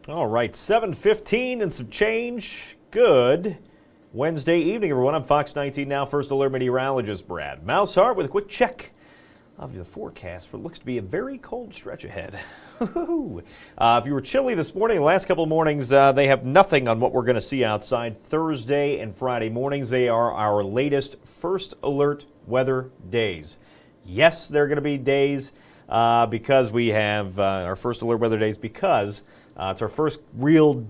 All right, 7:15 and some change. Good Wednesday evening, everyone. I'm Fox 19 Now First Alert Meteorologist Brad Maushart with a quick check of the forecast for what looks to be a very cold stretch ahead. If you were chilly this morning, the last couple of mornings, they have nothing on what we're going to see outside. Thursday and Friday mornings, they are our latest first alert weather days. Yes, they're going to be days because we have our first alert weather days because it's our first real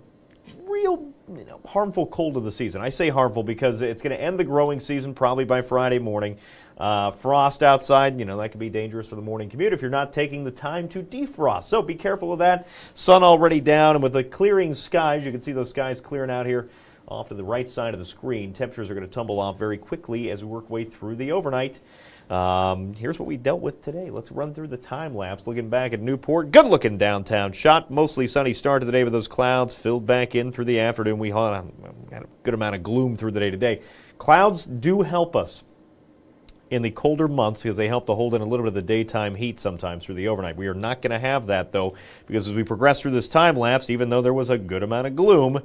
harmful cold of the season. I say harmful because it's going to end the growing season probably by Friday morning. Frost outside, that could be dangerous for the morning commute if you're not taking the time to defrost. So be careful of that. Sun already down, and with the clearing skies, you can see those skies clearing out here off to the right side of the screen. Temperatures are going to tumble off very quickly as we work way through the overnight. Here's what we dealt with today. Let's run through the time lapse. Looking back at Newport, good looking downtown shot. Mostly sunny start to the day with those clouds filled back in through the afternoon. We had a good amount of gloom through the day today. Clouds do help us in the colder months because they help to hold in a little bit of the daytime heat sometimes through the overnight. We are not going to have that, though, because as we progress through this time lapse, even though there was a good amount of gloom,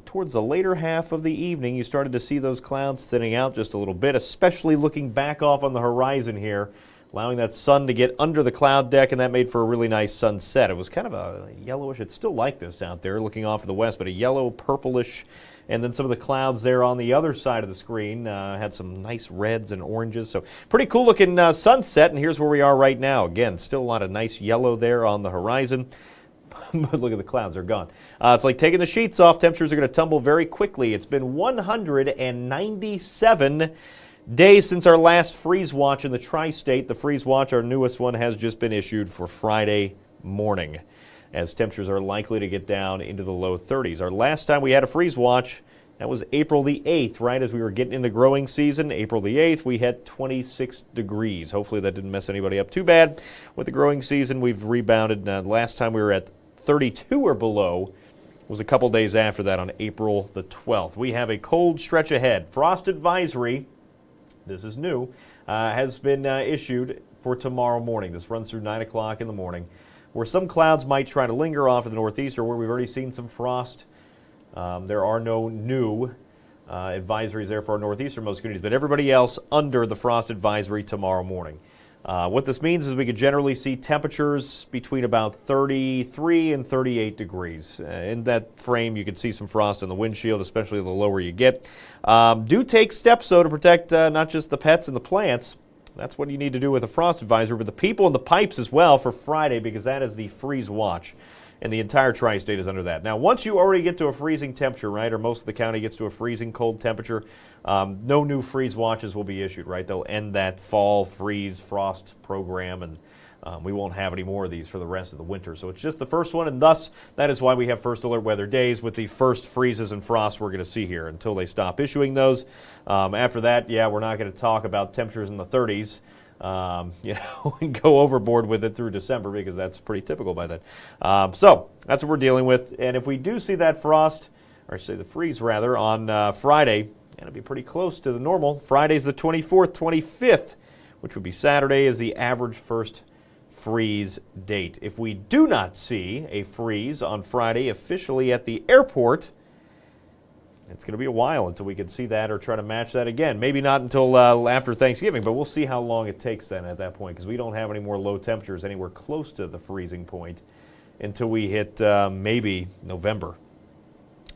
towards the later half of the evening, you started to see those clouds thinning out just a little bit, especially looking back off on the horizon here, allowing that sun to get under the cloud deck, and that made for a really nice sunset. It was kind of a yellowish, it's still like this out there looking off to the west, but a yellow, purplish, and then some of the clouds there on the other side of the screen had some nice reds and oranges. So pretty cool looking sunset, and here's where we are right now. Again, still a lot of nice yellow there on the horizon. But look at the clouds, they're gone. It's like taking the sheets off. Temperatures are going to tumble very quickly. It's been 197 days since our last freeze watch in the tri-state. The freeze watch, our newest one, has just been issued for Friday morning, as temperatures are likely to get down into the low 30s. Our last time we had a freeze watch, that was April the 8th, right as we were getting into growing season. April the 8th, we had 26 degrees. Hopefully that didn't mess anybody up too bad. With the growing season, we've rebounded. Last time we were at 32 or below was a couple days after that on April the 12th. We have a cold stretch ahead. Frost advisory, this is new, has been issued for tomorrow morning. This runs through 9 o'clock in the morning, where some clouds might try to linger off to the northeast or where we've already seen some frost. There are no new advisories there for our northeasternmost communities, but everybody else under the frost advisory tomorrow morning. What this means is we could generally see temperatures between about 33 and 38 degrees. In that frame, you can see some frost in the windshield, especially the lower you get. Do take steps, though, to protect not just the pets and the plants. That's what you need to do with a frost advisory, but the people and the pipes as well for Friday, because that is the freeze watch. And the entire tri-state is under that. Now, once you already get to a freezing temperature, right, or most of the county gets to a freezing cold temperature, no new freeze watches will be issued, right? They'll end that fall freeze frost program, and we won't have any more of these for the rest of the winter. So it's just the first one, and thus, that is why we have first alert weather days with the first freezes and frosts we're going to see here until they stop issuing those. After that, yeah, we're not going to talk about temperatures in the 30s. And go overboard with it through December because that's pretty typical by then. So that's what we're dealing with. And if we do see that frost, or say the freeze rather, on Friday, it'll be pretty close to the normal. Friday's the 24th, 25th, which would be Saturday, is the average first freeze date. If we do not see a freeze on Friday officially at the airport, it's going to be a while until we can see that or try to match that again. Maybe not until after Thanksgiving, but we'll see how long it takes then at that point, because we don't have any more low temperatures anywhere close to the freezing point until we hit maybe November.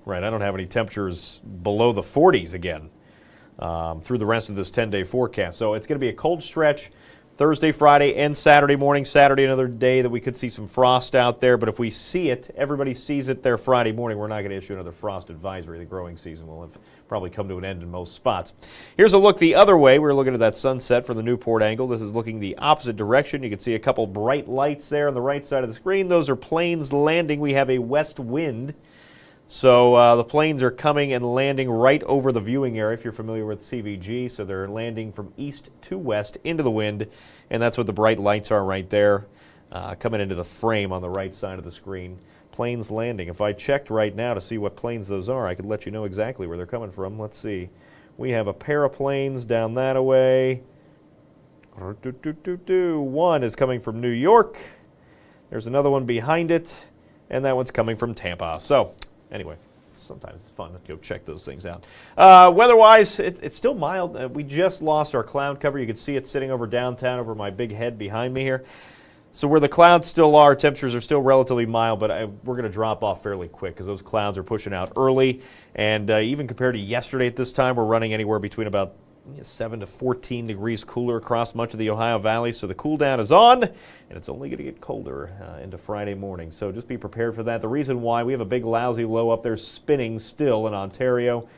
Right, I don't have any temperatures below the 40s again through the rest of this 10-day forecast. So it's going to be a cold stretch Thursday, Friday, and Saturday morning. Saturday, another day that we could see some frost out there. But if we see it, everybody sees it there Friday morning, we're not going to issue another frost advisory. The growing season will have probably come to an end in most spots. Here's a look the other way. We're looking at that sunset from the Newport angle. This is looking the opposite direction. You can see a couple bright lights there on the right side of the screen. Those are planes landing. We have a west wind. So the planes are coming and landing right over the viewing area, if you're familiar with CVG. So they're landing from east to west into the wind, and that's what the bright lights are right there, coming into the frame on the right side of the screen. Planes landing. If I checked right now to see what planes those are, I could let you know exactly where they're coming from. Let's see. We have a pair of planes down that away. One is coming from New York. There's another one behind it. and that one's coming from Tampa. So, anyway, sometimes it's fun to go check those things out. Weather-wise, it's still mild. We just lost our cloud cover. You can see it sitting over downtown over my big head behind me here. So where the clouds still are, temperatures are still relatively mild, but we're going to drop off fairly quick because those clouds are pushing out early. And even compared to yesterday at this time, we're running anywhere between about 7 to 14 degrees cooler across much of the Ohio Valley. So the cool down is on, and it's only going to get colder into Friday morning. So just be prepared for that. The reason why, we have a big lousy low up there spinning still in Ontario,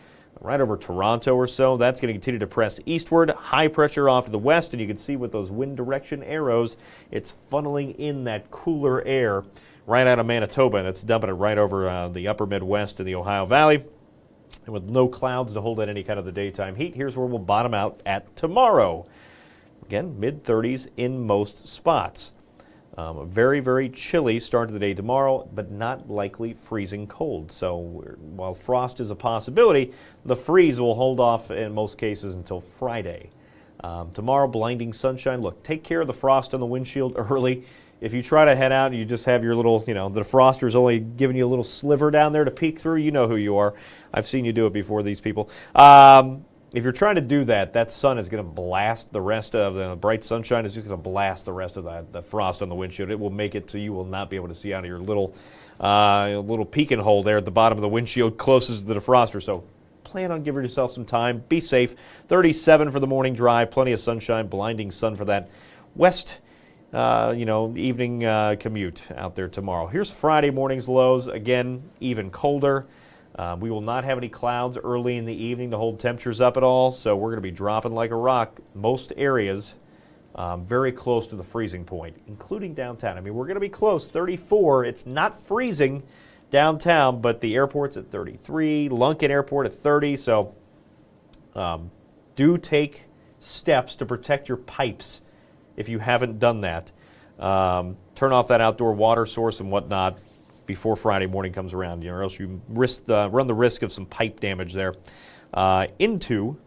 right over Toronto or so. That's going to continue to press eastward. High pressure off to the west, and you can see with those wind direction arrows, it's funneling in that cooler air right out of Manitoba, and it's dumping it right over the upper Midwest and the Ohio Valley. And with no clouds to hold at any kind of the daytime heat, here's where we'll bottom out at tomorrow. Again, mid-30s in most spots. A very, very chilly start to the day tomorrow, but not likely freezing cold. So while frost is a possibility, the freeze will hold off in most cases until Friday. Tomorrow, blinding sunshine. Look, take care of the frost on the windshield early. If you try to head out and you just have your little, the defroster's only giving you a little sliver down there to peek through, you know who you are. I've seen you do it before, these people. If you're trying to do that, that sun is going to blast the rest of the bright sunshine is just going to blast the rest of the frost on the windshield. It will make it so you will not be able to see out of your little peeking hole there at the bottom of the windshield closest to the defroster. So plan on giving yourself some time. Be safe. 37 for the morning drive. Plenty of sunshine, blinding sun for that west evening commute out there tomorrow. Here's Friday morning's lows. Again, even colder. We will not have any clouds early in the evening to hold temperatures up at all, so we're going to be dropping like a rock. Most areas very close to the freezing point, including downtown. I mean, we're going to be close, 34. It's not freezing downtown, but the airport's at 33, Lunkin Airport at 30, so do take steps to protect your pipes if you haven't done that. Turn off that outdoor water source and whatnot before Friday morning comes around, or else you run the risk of some pipe damage there into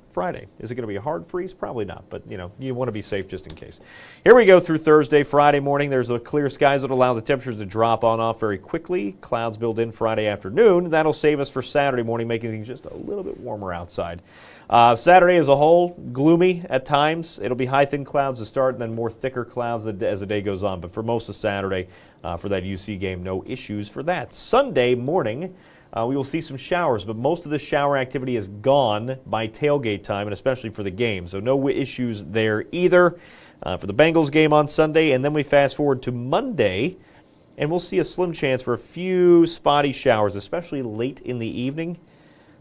Friday. Is it going to be a hard freeze? Probably not, but you want to be safe just in case. Here we go through Thursday, Friday morning. There's the clear skies that allow the temperatures to drop on off very quickly. Clouds build in Friday afternoon. That'll save us for Saturday morning, making things just a little bit warmer outside. Saturday as a whole, gloomy at times. It'll be high, thin clouds to start, and then more thicker clouds as the day goes on. But for most of Saturday, for that UC game, no issues for that. Sunday morning, we will see some showers, but most of the shower activity is gone by tailgate time, and especially for the game. So no issues there either for the Bengals game on Sunday. And then we fast forward to Monday, and we'll see a slim chance for a few spotty showers, especially late in the evening.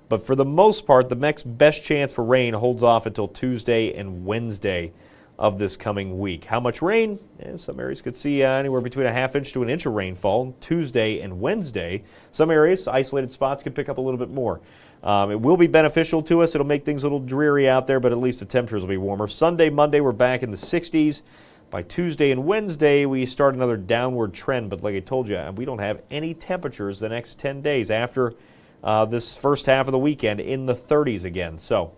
But for the most part, the next best chance for rain holds off until Tuesday and Wednesday of this coming week. How much rain? Some areas could see anywhere between a half inch to an inch of rainfall Tuesday and Wednesday. Some areas, isolated spots, could pick up a little bit more. It will be beneficial to us. It'll make things a little dreary out there, but at least the temperatures will be warmer. Sunday, Monday, we're back in the 60s. By Tuesday and Wednesday, we start another downward trend, but like I told you, we don't have any temperatures the next 10 days after this first half of the weekend in the 30s again. So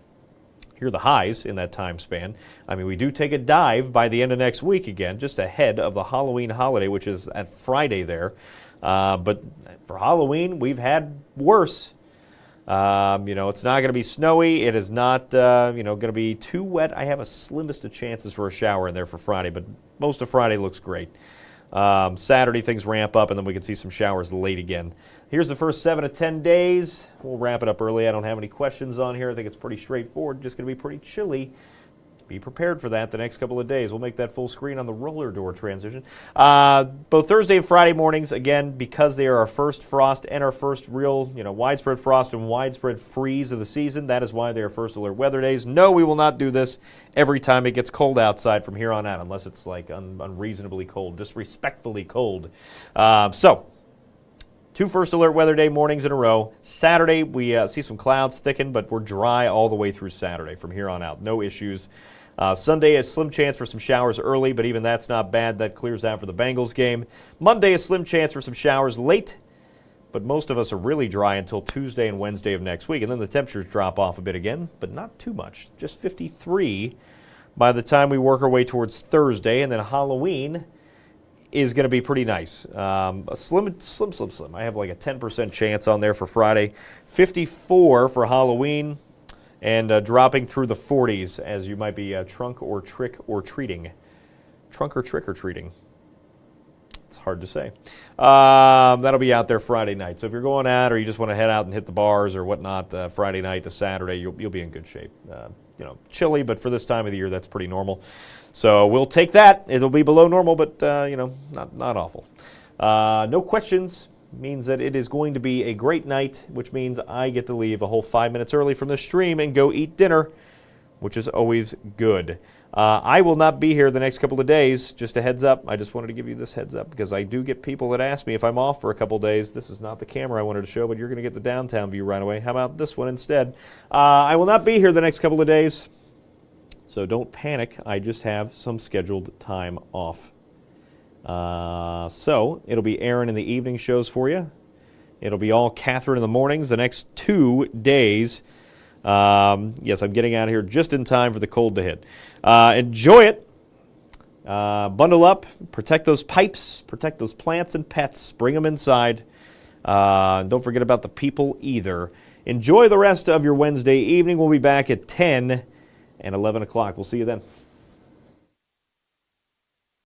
here are the highs in that time span. I mean, we do take a dive by the end of next week again, just ahead of the Halloween holiday, which is at Friday there. But for Halloween, we've had worse. It's not going to be snowy. It is not, going to be too wet. I have a slimmest of chances for a shower in there for Friday, but most of Friday looks great. Saturday, things ramp up, and then we can see some showers late again. Here's the first 7 to 10 days. We'll wrap it up early. I don't have any questions on here. I think it's pretty straightforward. Just going to be pretty chilly. Be prepared for that the next couple of days. We'll make that full screen on the roller door transition. Both Thursday and Friday mornings, again, because they are our first frost and our first real, widespread frost and widespread freeze of the season. That is why they are first alert weather days. No, we will not do this every time it gets cold outside from here on out, unless it's like unreasonably cold, disrespectfully cold. So, 2 first alert weather day mornings in a row. Saturday, we see some clouds thicken, but we're dry all the way through Saturday from here on out. No issues. Sunday, a slim chance for some showers early, but even that's not bad. That clears out for the Bengals game. Monday, a slim chance for some showers late, but most of us are really dry until Tuesday and Wednesday of next week. And then the temperatures drop off a bit again, but not too much. Just 53 by the time we work our way towards Thursday. And then Halloween, is going to be pretty nice. A slim. I have like a 10% chance on there for Friday. 54 for Halloween, and dropping through the 40s as you might be trunk or trick or treating. Trunk or trick or treating. It's hard to say. That'll be out there Friday night. So if you're going out or you just want to head out and hit the bars or whatnot Friday night to Saturday, you'll be in good shape. Chilly, but for this time of the year, that's pretty normal. So we'll take that. It'll be below normal, but not awful. No questions means that it is going to be a great night, which means I get to leave a whole 5 minutes early from the stream and go eat dinner, which is always good. I will not be here the next couple of days. Just a heads up. I just wanted to give you this heads up because I do get people that ask me if I'm off for a couple of days. This is not the camera I wanted to show, but you're going to get the downtown view right away. How about this one instead? I will not be here the next couple of days, so don't panic. I just have some scheduled time off. So it'll be Aaron in the evening shows for you. It'll be all Catherine in the mornings the next 2 days. Yes, I'm getting out of here just in time for the cold to hit. Enjoy it. Bundle up. Protect those pipes. Protect those plants and pets. Bring them inside. Don't forget about the people either. Enjoy the rest of your Wednesday evening. We'll be back at 10 and 11 o'clock. We'll see you then.